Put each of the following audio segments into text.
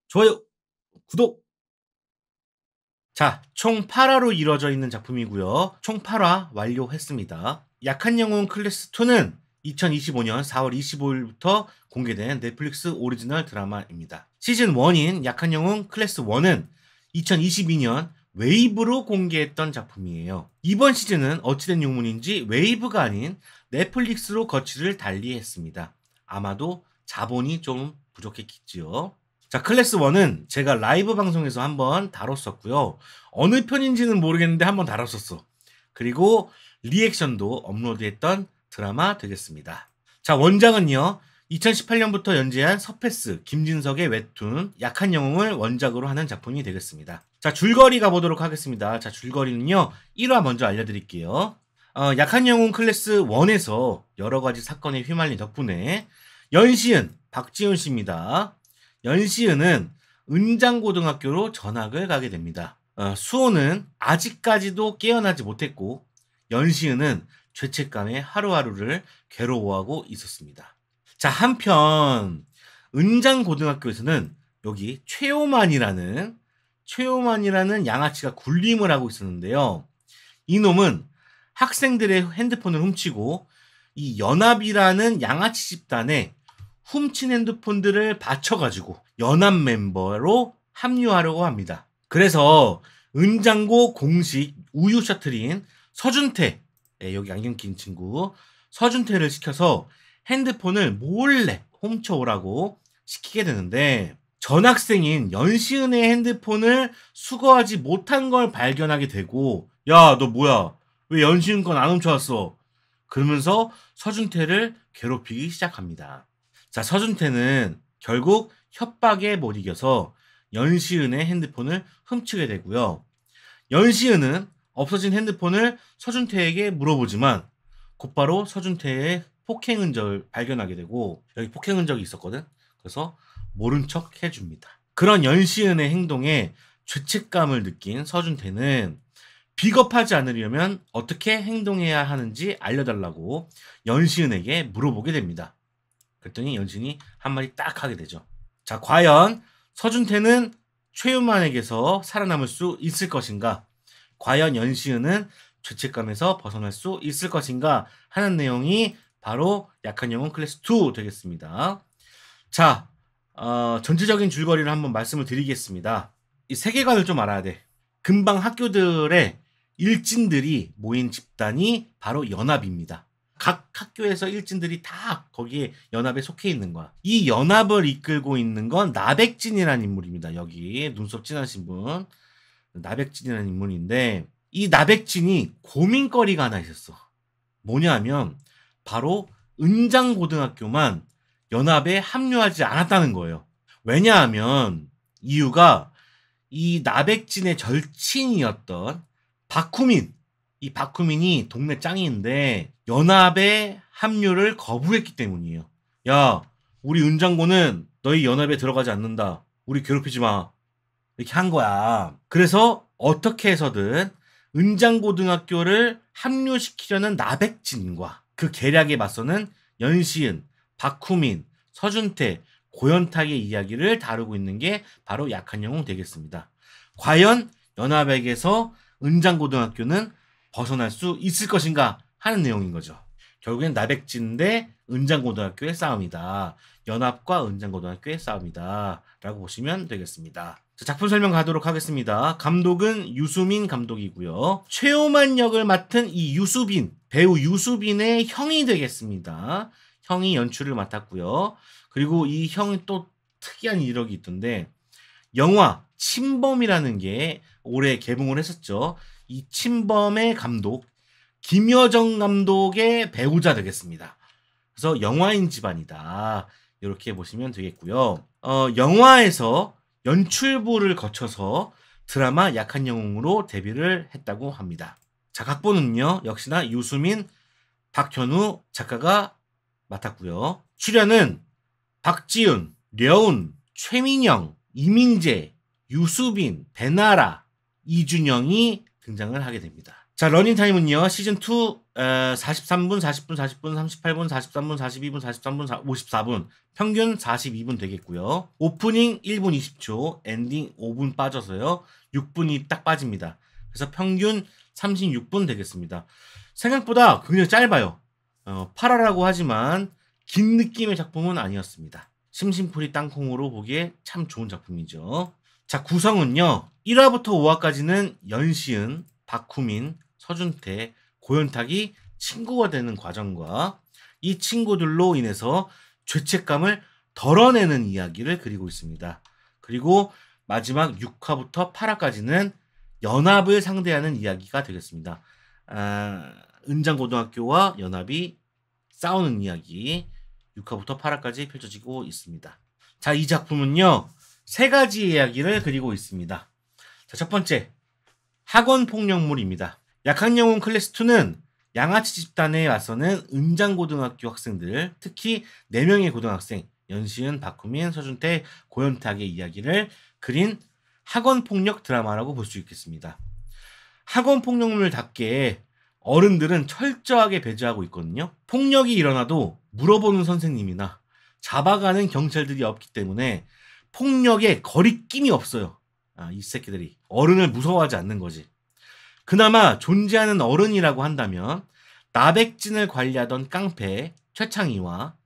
좋아요, 구독! 자, 총 8화로 이루어져 있는 작품이고요. 총 8화 완료했습니다. 약한 영웅 클래스 2는 2025년 4월 25일부터 공개된 넷플릭스 오리지널 드라마입니다. 시즌 1인 약한 영웅 클래스 1은 2022년 웨이브로 공개했던 작품이에요. 이번 시즌은 어찌된 유문인지 웨이브가 아닌 넷플릭스로 거취를 달리했습니다. 아마도 자본이 좀 부족했겠지요. 자, 클래스 1은 제가 라이브 방송에서 한번 다뤘었고요. 어느 편인지는 모르겠는데 한번 다뤘었어. 그리고 리액션도 업로드했던 드라마 되겠습니다. 자, 원작은요. 2018년부터 연재한 서패스 김진석의 웹툰 약한 영웅을 원작으로 하는 작품이 되겠습니다. 자, 줄거리 가보도록 하겠습니다. 자, 줄거리는요. 1화 먼저 알려드릴게요. 약한 영웅 클래스 1에서 여러 가지 사건에 휘말린 덕분에 연시은 박지훈 씨입니다. 연시은은 은장고등학교로 전학을 가게 됩니다. 수호는 아직까지도 깨어나지 못했고 연시은은 죄책감에 하루하루를 괴로워하고 있었습니다. 자, 한편 은장고등학교에서는 여기 최호만이라는 양아치가 군림을 하고 있었는데요. 이놈은 학생들의 핸드폰을 훔치고 이 연합이라는 양아치 집단에 훔친 핸드폰들을 받쳐가지고 연합 멤버로 합류하려고 합니다. 그래서 은장고 공식 우유 셔틀인 서준태, 여기 안경 낀 친구 서준태를 시켜서 핸드폰을 몰래 훔쳐오라고 시키게 되는데 전학생인 연시은의 핸드폰을 수거하지 못한 걸 발견하게 되고 야, 너 뭐야? 왜 연시은 건 안 훔쳐왔어? 그러면서 서준태를 괴롭히기 시작합니다. 자, 서준태는 결국 협박에 못 이겨서 연시은의 핸드폰을 훔치게 되고요. 연시은은 없어진 핸드폰을 서준태에게 물어보지만 곧바로 서준태의 폭행 흔적을 발견하게 되고 여기 폭행 흔적이 있었거든. 그래서 모른 척 해줍니다. 그런 연시은의 행동에 죄책감을 느낀 서준태는 비겁하지 않으려면 어떻게 행동해야 하는지 알려달라고 연시은에게 물어보게 됩니다. 그랬더니 연신이 한마디 딱 하게 되죠. 자, 과연 서준태는 최윤만에게서 살아남을 수 있을 것인가? 과연 연시은은 죄책감에서 벗어날 수 있을 것인가? 하는 내용이 바로 약한 영웅 클래스 2 되겠습니다. 자, 전체적인 줄거리를 한번 말씀을 드리겠습니다. 이 세계관을 좀 알아야 돼. 근방 학교들의 일진들이 모인 집단이 바로 연합입니다. 각 학교에서 일진들이 다 거기에 연합에 속해 있는 거야. 이 연합을 이끌고 있는 건 나백진이라는 인물입니다. 여기 눈썹 진하신 분. 나백진이라는 인물인데 이 나백진이 고민거리가 하나 있었어. 뭐냐면 바로 은장고등학교만 연합에 합류하지 않았다는 거예요. 왜냐하면 이유가 이 나백진의 절친이었던 박후민, 이 박후민이 동네 짱인데 연합에 합류를 거부했기 때문이에요. 야, 우리 은장고는 너희 연합에 들어가지 않는다. 우리 괴롭히지 마. 이렇게 한 거야. 그래서 어떻게 해서든 은장고등학교를 합류시키려는 나백진과 그 계략에 맞서는 연시은, 박후민, 서준태, 고연탁의 이야기를 다루고 있는 게 바로 약한 영웅 되겠습니다. 과연 연합에게서 은장고등학교는 벗어날 수 있을 것인가 하는 내용인 거죠. 결국엔 나백진 대 은장고등학교의 싸움이다. 연합과 은장고등학교의 싸움이다. 라고 보시면 되겠습니다. 자, 작품 설명 가도록 하겠습니다. 감독은 유수민 감독이고요. 최호만 역을 맡은 이 유수빈, 배우 유수빈의 형이 되겠습니다. 형이 연출을 맡았고요. 그리고 이 형이 또 특이한 이력이 있던데 영화 침범이라는 게 올해 개봉을 했었죠. 이 침범의 감독 김여정 감독의 배우자 되겠습니다. 그래서 영화인 집안이다. 이렇게 보시면 되겠고요. 영화에서 연출부를 거쳐서 드라마 약한 영웅으로 데뷔를 했다고 합니다. 자, 각본은요. 역시나 유수민, 박현우 작가가 맡았고요. 출연은 박지훈, 려운, 최민영, 이민재, 유수빈, 배나라, 이준영이 등장을 하게 됩니다. 자, 러닝타임은요, 시즌2 43분, 40분, 40분, 38분, 43분, 42분, 43분, 54분, 평균 42분 되겠고요. 오프닝 1분 20초, 엔딩 5분 빠져서요, 6분이 딱 빠집니다. 그래서 평균 36분 되겠습니다. 생각보다 굉장히 짧아요. 8화라고 하지만 긴 느낌의 작품은 아니었습니다. 심심풀이 땅콩으로 보기에 참 좋은 작품이죠. 자, 구성은요, 1화부터 5화까지는 연시은, 박후민, 서준태, 고현탁이 친구가 되는 과정과 이 친구들로 인해서 죄책감을 덜어내는 이야기를 그리고 있습니다. 그리고 마지막 6화부터 8화까지는 연합을 상대하는 이야기가 되겠습니다. 은장고등학교와 연합이 싸우는 이야기 6화부터 8화까지 펼쳐지고 있습니다. 자, 이 작품은요, 세 가지 이야기를 그리고 있습니다. 자, 첫 번째, 학원 폭력물입니다. 약학영웅 클래스2는 양아치 집단에 맞서는 은장고등학교 학생들, 특히 4명의 고등학생, 연시은, 박후민, 서준태, 고현탁의 이야기를 그린 학원폭력 드라마라고 볼 수 있겠습니다. 학원폭력물답게 어른들은 철저하게 배제하고 있거든요. 폭력이 일어나도 물어보는 선생님이나 잡아가는 경찰들이 없기 때문에 폭력에 거리낌이 없어요. 이 새끼들이 어른을 무서워하지 않는 거지. 그나마 존재하는 어른이라고 한다면 나백진을 관리하던 깡패 최창희와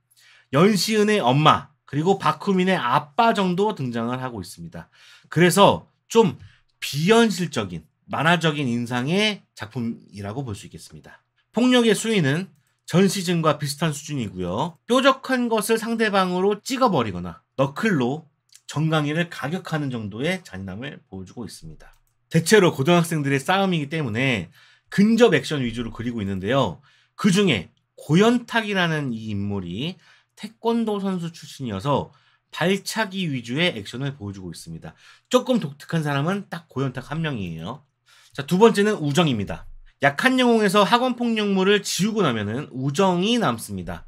연시은의 엄마 그리고 박후민의 아빠 정도 등장을 하고 있습니다. 그래서 좀 비현실적인 만화적인 인상의 작품이라고 볼 수 있겠습니다. 폭력의 수위는 전 시즌과 비슷한 수준이고요. 뾰족한 것을 상대방으로 찍어버리거나 너클로 정강이를 가격하는 정도의 잔인함을 보여주고 있습니다. 대체로 고등학생들의 싸움이기 때문에 근접 액션 위주로 그리고 있는데요. 그 중에 고현탁이라는 이 인물이 태권도 선수 출신이어서 발차기 위주의 액션을 보여주고 있습니다. 조금 독특한 사람은 딱 고현탁 한 명이에요. 자, 두 번째는 우정입니다. 약한 영웅에서 학원폭력물을 지우고 나면은 우정이 남습니다.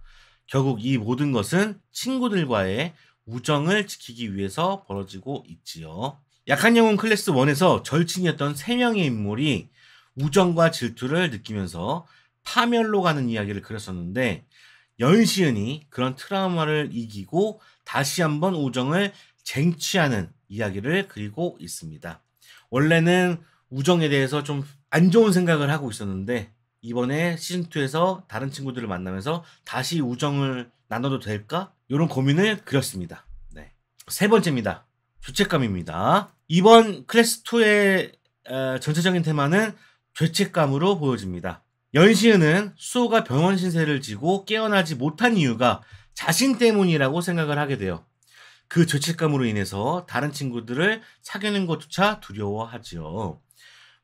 결국 이 모든 것은 친구들과의 우정을 지키기 위해서 벌어지고 있지요. 약한 영웅 클래스 1에서 절친이었던 3명의 인물이 우정과 질투를 느끼면서 파멸로 가는 이야기를 그렸었는데 연시은이 그런 트라우마를 이기고 다시 한번 우정을 쟁취하는 이야기를 그리고 있습니다. 원래는 우정에 대해서 좀 안 좋은 생각을 하고 있었는데 이번에 시즌2에서 다른 친구들을 만나면서 다시 우정을 나눠도 될까? 이런 고민을 그렸습니다. 네. 세 번째입니다. 죄책감입니다. 이번 클래스2의 전체적인 테마는 죄책감으로 보여집니다. 연시은은 수호가 병원 신세를 지고 깨어나지 못한 이유가 자신 때문이라고 생각을 하게 돼요. 그 죄책감으로 인해서 다른 친구들을 사귀는 것조차 두려워하지요.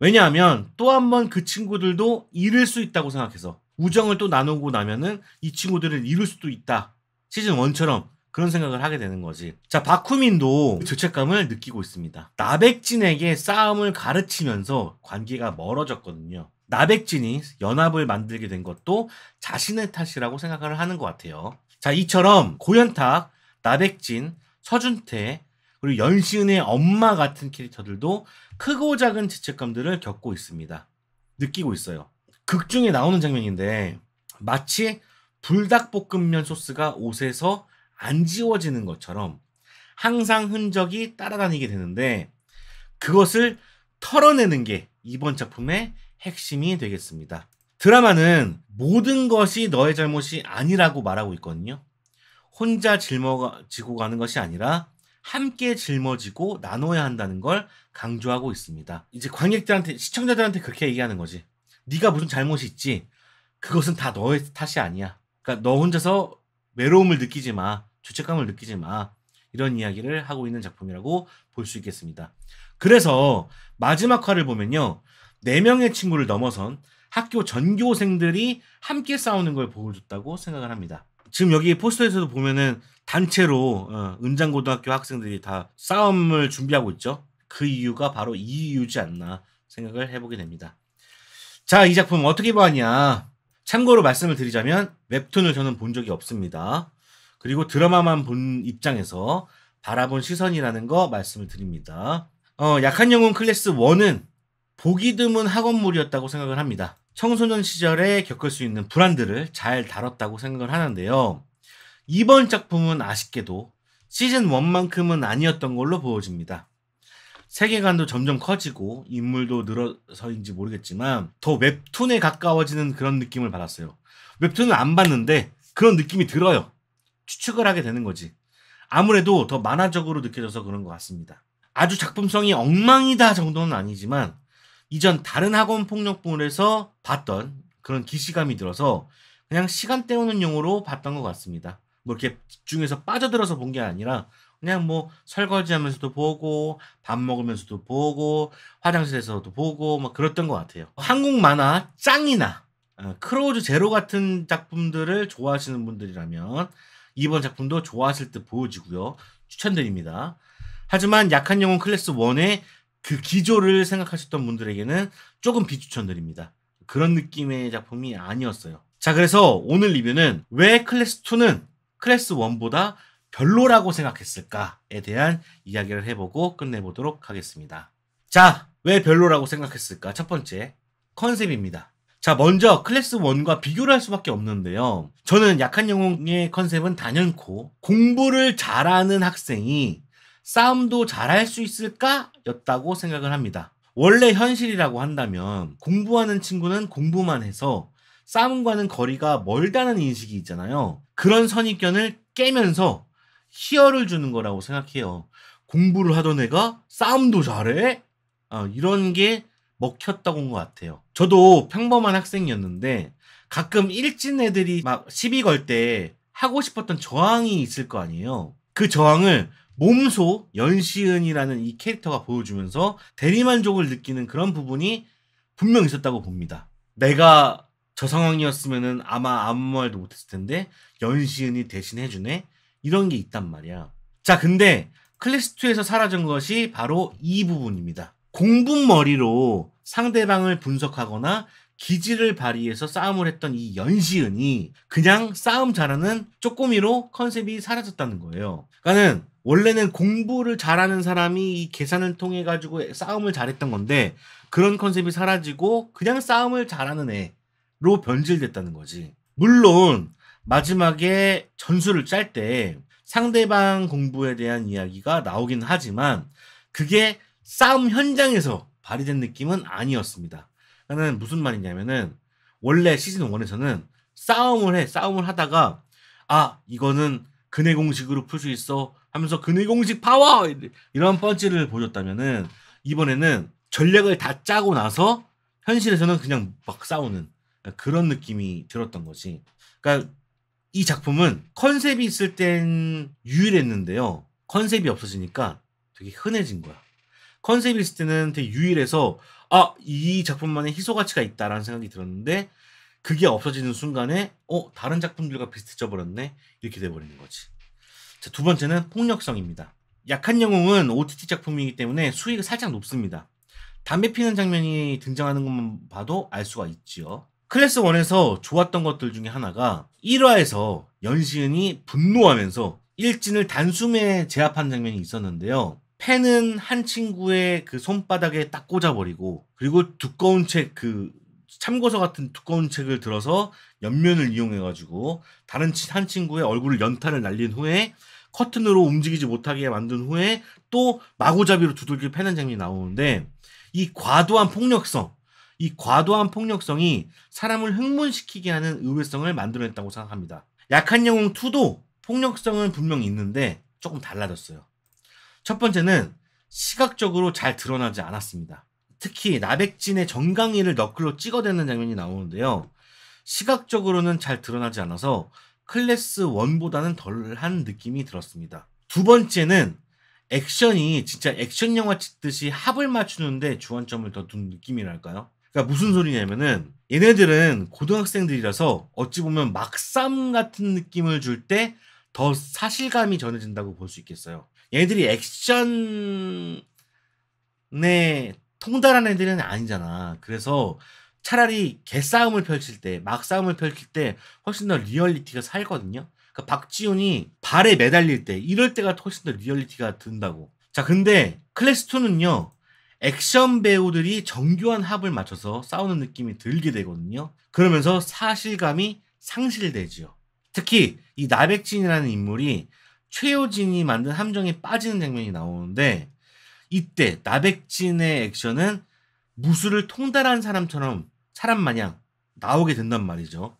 왜냐하면 또 한 번 그 친구들도 잃을 수 있다고 생각해서 우정을 또 나누고 나면은 이 친구들을 잃을 수도 있다. 시즌 1처럼 그런 생각을 하게 되는 거지. 자, 박후민도 죄책감을 느끼고 있습니다. 나백진에게 싸움을 가르치면서 관계가 멀어졌거든요. 나백진이 연합을 만들게 된 것도 자신의 탓이라고 생각을 하는 것 같아요. 자, 이처럼 고현탁, 나백진, 서준태, 그리고 연시은의 엄마 같은 캐릭터들도 크고 작은 죄책감들을 겪고 있습니다. 느끼고 있어요. 극 중에 나오는 장면인데 마치 불닭볶음면 소스가 옷에서 안 지워지는 것처럼 항상 흔적이 따라다니게 되는데 그것을 털어내는 게 이번 작품의 핵심이 되겠습니다. 드라마는 모든 것이 너의 잘못이 아니라고 말하고 있거든요. 혼자 짊어지고 가는 것이 아니라 함께 짊어지고 나눠야 한다는 걸 강조하고 있습니다. 이제 관객들한테, 시청자들한테 그렇게 얘기하는 거지. 네가 무슨 잘못이 있지? 그것은 다 너의 탓이 아니야. 그러니까 너 혼자서 외로움을 느끼지 마. 죄책감을 느끼지 마. 이런 이야기를 하고 있는 작품이라고 볼 수 있겠습니다. 그래서 마지막 화를 보면요. 4명의 친구를 넘어선 학교 전교생들이 함께 싸우는 걸 보여줬다고 생각을 합니다. 지금 여기 포스터에서도 보면은 단체로 은장고등학교 학생들이 다 싸움을 준비하고 있죠. 그 이유가 바로 이 이유지 않나 생각을 해보게 됩니다. 자, 이 작품 어떻게 보았냐. 참고로 말씀을 드리자면 웹툰을 저는 본 적이 없습니다. 그리고 드라마만 본 입장에서 바라본 시선이라는 거 말씀을 드립니다. 약한 영웅 클래스 1은 보기 드문 학원물이었다고 생각을 합니다. 청소년 시절에 겪을 수 있는 불안들을 잘 다뤘다고 생각을 하는데요. 이번 작품은 아쉽게도 시즌 1만큼은 아니었던 걸로 보여집니다. 세계관도 점점 커지고 인물도 늘어서인지 모르겠지만 더 웹툰에 가까워지는 그런 느낌을 받았어요. 웹툰은 안 봤는데 그런 느낌이 들어요. 추측을 하게 되는 거지. 아무래도 더 만화적으로 느껴져서 그런 것 같습니다. 아주 작품성이 엉망이다 정도는 아니지만 이전 다른 학원 폭력물에서 봤던 그런 기시감이 들어서 그냥 시간 때우는 용으로 봤던 것 같습니다. 뭐 이렇게 집중해서 빠져들어서 본 게 아니라 그냥 뭐 설거지하면서도 보고 밥 먹으면서도 보고 화장실에서도 보고 막 그랬던 것 같아요. 한국 만화 짱이나 크로우즈 제로 같은 작품들을 좋아하시는 분들이라면 이번 작품도 좋아하실 듯 보여지고요. 추천드립니다. 하지만 약한 영혼 클래스 1의 그 기조를 생각하셨던 분들에게는 조금 비추천드립니다. 그런 느낌의 작품이 아니었어요. 자, 그래서 오늘 리뷰는 왜 클래스 2는 클래스 1보다 별로라고 생각했을까에 대한 이야기를 해보고 끝내보도록 하겠습니다. 자, 왜 별로라고 생각했을까? 첫 번째, 컨셉입니다. 자, 먼저 클래스 1과 비교를 할 수밖에 없는데요. 저는 약한 영웅의 컨셉은 단연코 공부를 잘하는 학생이 싸움도 잘할 수 있을까? 였다고 생각을 합니다. 원래 현실이라고 한다면 공부하는 친구는 공부만 해서 싸움과는 거리가 멀다는 인식이 있잖아요. 그런 선입견을 깨면서 희열을 주는 거라고 생각해요. 공부를 하던 애가 싸움도 잘해? 이런 게 먹혔다고 온 것 같아요. 저도 평범한 학생이었는데 가끔 일진 애들이 막 시비 걸 때 하고 싶었던 저항이 있을 거 아니에요. 그 저항을 몸소 연시은이라는 이 캐릭터가 보여주면서 대리만족을 느끼는 그런 부분이 분명 있었다고 봅니다. 내가 저 상황이었으면 아마 아무 말도 못했을 텐데 연시은이 대신 해주네? 이런 게 있단 말이야. 자, 근데 클래스2에서 사라진 것이 바로 이 부분입니다. 공분머리로 상대방을 분석하거나 기지를 발휘해서 싸움을 했던 이 연시은이 그냥 싸움 잘하는 쪼꼬미로 컨셉이 사라졌다는 거예요. 그러니까는 원래는 공부를 잘하는 사람이 이 계산을 통해 가지고 싸움을 잘했던 건데 그런 컨셉이 사라지고 그냥 싸움을 잘하는 애로 변질됐다는 거지. 물론 마지막에 전술을 짤 때 상대방 공부에 대한 이야기가 나오긴 하지만 그게 싸움 현장에서 발휘된 느낌은 아니었습니다. 그러니까 무슨 말이냐면은 원래 시즌 1에서는 싸움을 하다가 이거는 근해 공식으로 풀 수 있어 하면서 근해 공식 파워 이런 펀치를 보여줬다면은 이번에는 전략을 다 짜고 나서 현실에서는 그냥 막 싸우는 그런 느낌이 들었던 거지. 그러니까 이 작품은 컨셉이 있을 땐 유일했는데요. 컨셉이 없어지니까 되게 흔해진 거야. 컨셉이 있을 때는 되게 유일해서 이 작품만의 희소 가치가 있다라는 생각이 들었는데 그게 없어지는 순간에 다른 작품들과 비슷해져 버렸네 이렇게 돼버리는 거지. 자, 두 번째는 폭력성입니다. 약한 영웅은 OTT 작품이기 때문에 수위가 살짝 높습니다. 담배 피는 장면이 등장하는 것만 봐도 알 수가 있지요. 클래스 1에서 좋았던 것들 중에 하나가 1화에서 연시은이 분노하면서 일진을 단숨에 제압한 장면이 있었는데요. 펜은 한 친구의 그 손바닥에 딱 꽂아버리고 그리고 두꺼운 책, 참고서 같은 두꺼운 책을 들어서 옆면을 이용해가지고 다른 한 친구의 얼굴을 연탄을 날린 후에 커튼으로 움직이지 못하게 만든 후에 또 마구잡이로 두들겨 패는 장면이 나오는데 이 과도한 폭력성이 사람을 흥분시키게 하는 의외성을 만들어냈다고 생각합니다. 약한 영웅 2도 폭력성은 분명히 있는데 조금 달라졌어요. 첫 번째는 시각적으로 잘 드러나지 않았습니다. 특히 나백진의 정강이를 너클로 찍어대는 장면이 나오는데요. 시각적으로는 잘 드러나지 않아서 클래스 1보다는 덜한 느낌이 들었습니다. 두 번째는 액션이 진짜 액션 영화 찍듯이 합을 맞추는데 주안점을 더 둔 느낌이랄까요? 그러니까 무슨 소리냐면은 얘네들은 고등학생들이라서 어찌 보면 막싸움 같은 느낌을 줄 때 더 사실감이 전해진다고 볼 수 있겠어요. 얘네들이 액션에 통달한 애들은 아니잖아. 그래서 차라리 개싸움을 펼칠 때, 막싸움을 펼칠 때 훨씬 더 리얼리티가 살거든요. 그러니까 박지훈이 발에 매달릴 때 이럴 때가 훨씬 더 리얼리티가 든다고. 자, 근데 클래스2는요. 액션 배우들이 정교한 합을 맞춰서 싸우는 느낌이 들게 되거든요. 그러면서 사실감이 상실되지요. 특히 이 나백진이라는 인물이 최효진이 만든 함정에 빠지는 장면이 나오는데, 이때 나백진의 액션은 무술을 통달한 사람처럼 사람 마냥 나오게 된단 말이죠.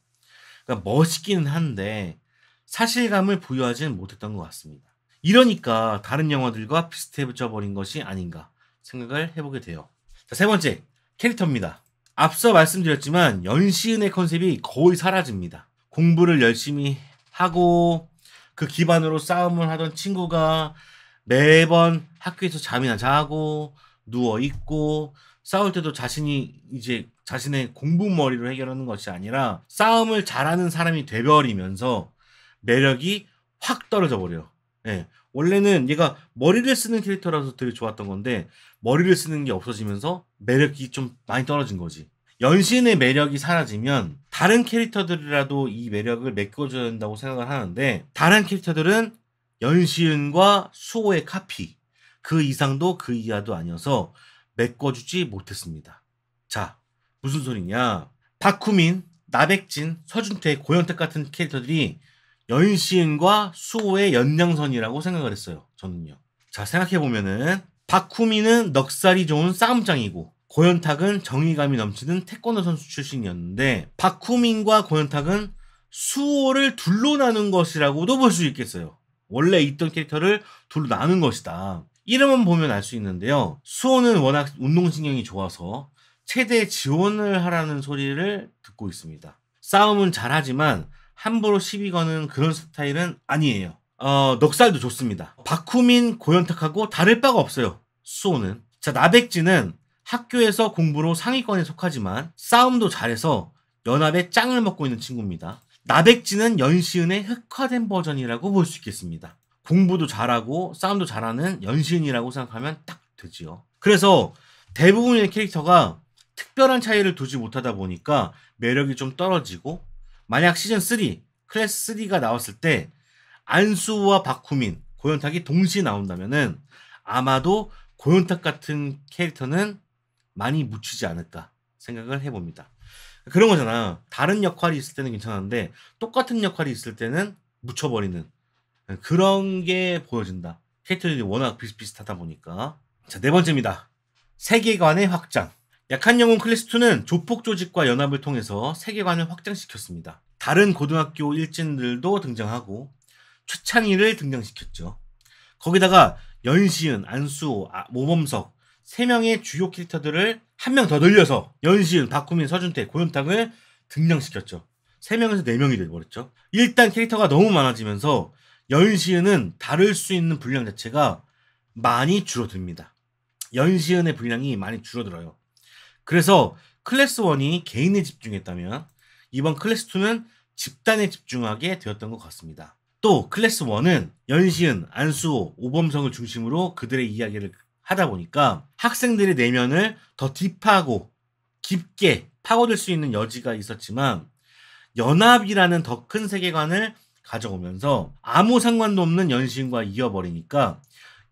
그러니까 멋있기는 한데 사실감을 부여하지는 못했던 것 같습니다. 이러니까 다른 영화들과 비슷해져 버린 것이 아닌가 생각을 해보게 돼요. 자, 세 번째, 캐릭터입니다. 앞서 말씀드렸지만 연시은의 컨셉이 거의 사라집니다. 공부를 열심히 하고 그 기반으로 싸움을 하던 친구가 매번 학교에서 잠이나 자고 누워 있고, 싸울 때도 자신이 이제 자신의 공부머리로 해결하는 것이 아니라 싸움을 잘하는 사람이 돼버리면서 매력이 확 떨어져 버려요. 예. 원래는 얘가 머리를 쓰는 캐릭터라서 되게 좋았던 건데 머리를 쓰는 게 없어지면서 매력이 좀 많이 떨어진 거지. 연신의 매력이 사라지면 다른 캐릭터들이라도 이 매력을 메꿔줘야 된다고 생각을 하는데, 다른 캐릭터들은 연시은과 수호의 카피, 그 이상도 그 이하도 아니어서 메꿔주지 못했습니다. 자, 무슨 소리냐. 박후민, 나백진, 서준태, 고현택 같은 캐릭터들이 연시은과 수호의 연장선이라고 생각을 했어요. 저는요. 자, 생각해보면은 박후민은 넉살이 좋은 싸움장이고 고현탁은 정의감이 넘치는 태권도 선수 출신이었는데, 박후민과 고현탁은 수호를 둘로 나눈 것이라고도 볼 수 있겠어요. 원래 있던 캐릭터를 둘로 나눈 것이다. 이름은 보면 알 수 있는데요. 수호는 워낙 운동신경이 좋아서 최대 지원을 하라는 소리를 듣고 있습니다. 싸움은 잘하지만 함부로 시비 거는 그런 스타일은 아니에요. 넉살도 좋습니다. 박후민, 고현탁하고 다를 바가 없어요. 수호는. 자, 나백진은 학교에서 공부로 상위권에 속하지만 싸움도 잘해서 연합의 짱을 먹고 있는 친구입니다. 나백진은 연시은의 흑화된 버전이라고 볼 수 있겠습니다. 공부도 잘하고 싸움도 잘하는 연시은이라고 생각하면 딱 되지요. 그래서 대부분의 캐릭터가 특별한 차이를 두지 못하다 보니까 매력이 좀 떨어지고, 만약 시즌3, 클래스 3가 나왔을 때 안수와 박후민, 고현탁이 동시에 나온다면은 아마도 고현탁 같은 캐릭터는 많이 묻히지 않을까 생각을 해봅니다. 그런 거잖아. 다른 역할이 있을 때는 괜찮은데 똑같은 역할이 있을 때는 묻혀버리는 그런 게 보여진다. 캐릭터들이 워낙 비슷비슷하다 보니까. 자, 네 번째입니다. 세계관의 확장. 약한 영웅 클래스2는 조폭 조직과 연합을 통해서 세계관을 확장시켰습니다. 다른 고등학교 일진들도 등장하고 최창희를 등장시켰죠. 거기다가 연시은, 안수호, 모범석 3명의 주요 캐릭터들을 한 명 더 늘려서 연시은, 박후민, 서준태, 고현탁을 등장시켰죠. 3명에서 4명이 돼버렸죠. 일단 캐릭터가 너무 많아지면서 연시은은 다룰 수 있는 분량 자체가 많이 줄어듭니다. 연시은의 분량이 많이 줄어들어요. 그래서 클래스 1이 개인에 집중했다면 이번 클래스 2는 집단에 집중하게 되었던 것 같습니다. 또 클래스 1은 연시은, 안수호, 오범성을 중심으로 그들의 이야기를 하다 보니까 학생들의 내면을 더 딥하고 깊게 파고들 수 있는 여지가 있었지만, 연합이라는 더 큰 세계관을 가져오면서 아무 상관도 없는 연시은과 이어버리니까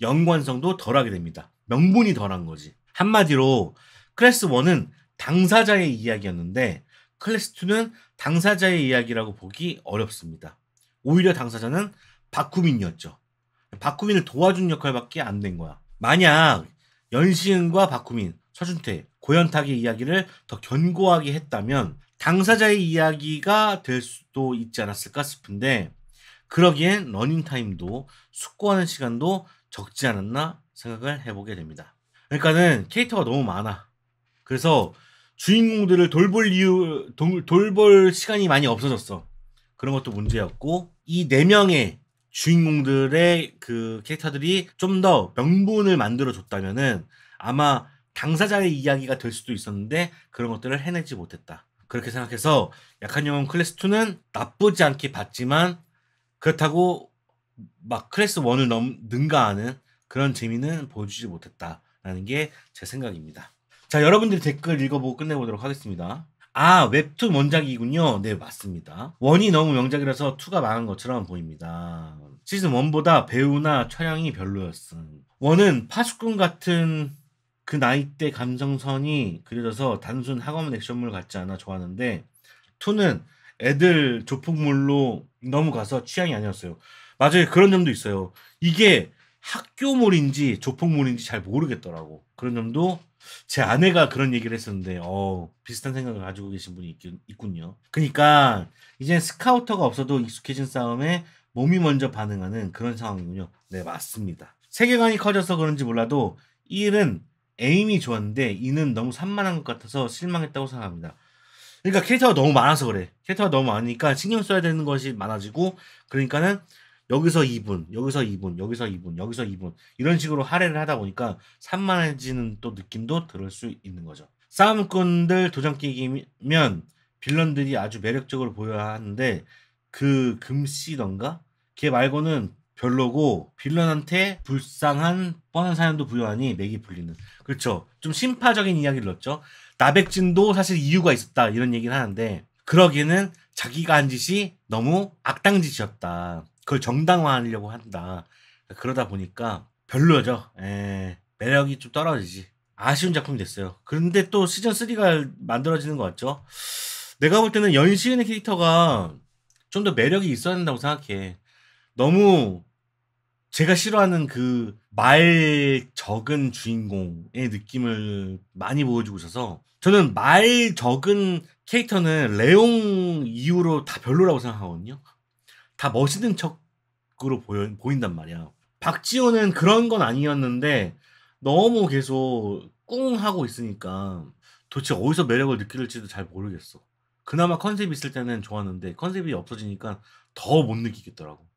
연관성도 덜하게 됩니다. 명분이 덜한 거지. 한마디로 클래스 1은 당사자의 이야기였는데 클래스 2는 당사자의 이야기라고 보기 어렵습니다. 오히려 당사자는 박후민이었죠. 박후민을 도와준 역할밖에 안 된 거야. 만약 연시은과 박후민, 서준태, 고현탁의 이야기를 더 견고하게 했다면 당사자의 이야기가 될 수도 있지 않았을까 싶은데, 그러기엔 러닝타임도 숙고하는 시간도 적지 않았나 생각을 해보게 됩니다. 그러니까는 캐릭터가 너무 많아. 그래서 주인공들을 돌볼 시간이 많이 없어졌어. 그런 것도 문제였고, 이 4명의 주인공들의 그 캐릭터들이 좀 더 명분을 만들어줬다면은 아마 당사자의 이야기가 될 수도 있었는데 그런 것들을 해내지 못했다. 그렇게 생각해서 약한 영웅 클래스 2는 나쁘지 않게 봤지만 그렇다고 막 클래스 1을 능가하는 그런 재미는 보여주지 못했다라는 게 제 생각입니다. 자, 여러분들이 댓글 읽어보고 끝내보도록 하겠습니다. 웹툰 원작이군요. 네, 맞습니다. 1이 너무 명작이라서 2가 망한 것처럼 보입니다. 시즌 1보다 배우나 촬영이 별로였음. 1은 파수꾼 같은 그 나이대 감정선이 그려져서 단순 학원 액션물 같지 않아 좋았는데 2는 애들 조폭물로 너무 가서 취향이 아니었어요. 맞아요. 그런 점도 있어요. 이게 학교물인지 조폭물인지 잘 모르겠더라고. 그런 점도 제 아내가 그런 얘기를 했었는데 비슷한 생각을 가지고 계신 분이 있군요. 그러니까 이젠 스카우터가 없어도 익숙해진 싸움에 몸이 먼저 반응하는 그런 상황이군요. 네, 맞습니다. 세계관이 커져서 그런지 몰라도 1은 에임이 좋았는데 2는 너무 산만한 것 같아서 실망했다고 생각합니다. 그러니까 캐릭터가 너무 많아서 그래. 캐릭터가 너무 많으니까 신경 써야 되는 것이 많아지고 그러니까는 여기서 2분, 여기서 2분, 여기서 2분, 여기서 2분 이런 식으로 할애를 하다 보니까 산만해지는 또 느낌도 들을 수 있는 거죠. 싸움꾼들 도장 깨기면 빌런들이 아주 매력적으로 보여야 하는데 그 금씨던가? 걔 말고는 별로고 빌런한테 불쌍한 뻔한 사연도 부여하니 맥이 풀리는. 그렇죠. 좀 심파적인 이야기를 넣었죠. 나백진도 사실 이유가 있었다 이런 얘기를 하는데 그러기에는 자기가 한 짓이 너무 악당 짓이었다. 그걸 정당화하려고 한다. 그러다 보니까 별로죠. 매력이 좀 떨어지지. 아쉬운 작품이 됐어요. 그런데 또 시즌 3가 만들어지는 것 같죠. 내가 볼 때는 연시은의 캐릭터가 좀 더 매력이 있어야 된다고 생각해. 너무 제가 싫어하는 그 말 적은 주인공의 느낌을 많이 보여주고 있어서 저는 말 적은 캐릭터는 레옹 이후로 다 별로라고 생각하거든요. 다 멋있는 척으로 보인단 말이야. 박지호는 그런 건 아니었는데 너무 계속 꿍 하고 있으니까 도대체 어디서 매력을 느낄지도 잘 모르겠어. 그나마 컨셉이 있을 때는 좋았는데 컨셉이 없어지니까 더 못 느끼겠더라고.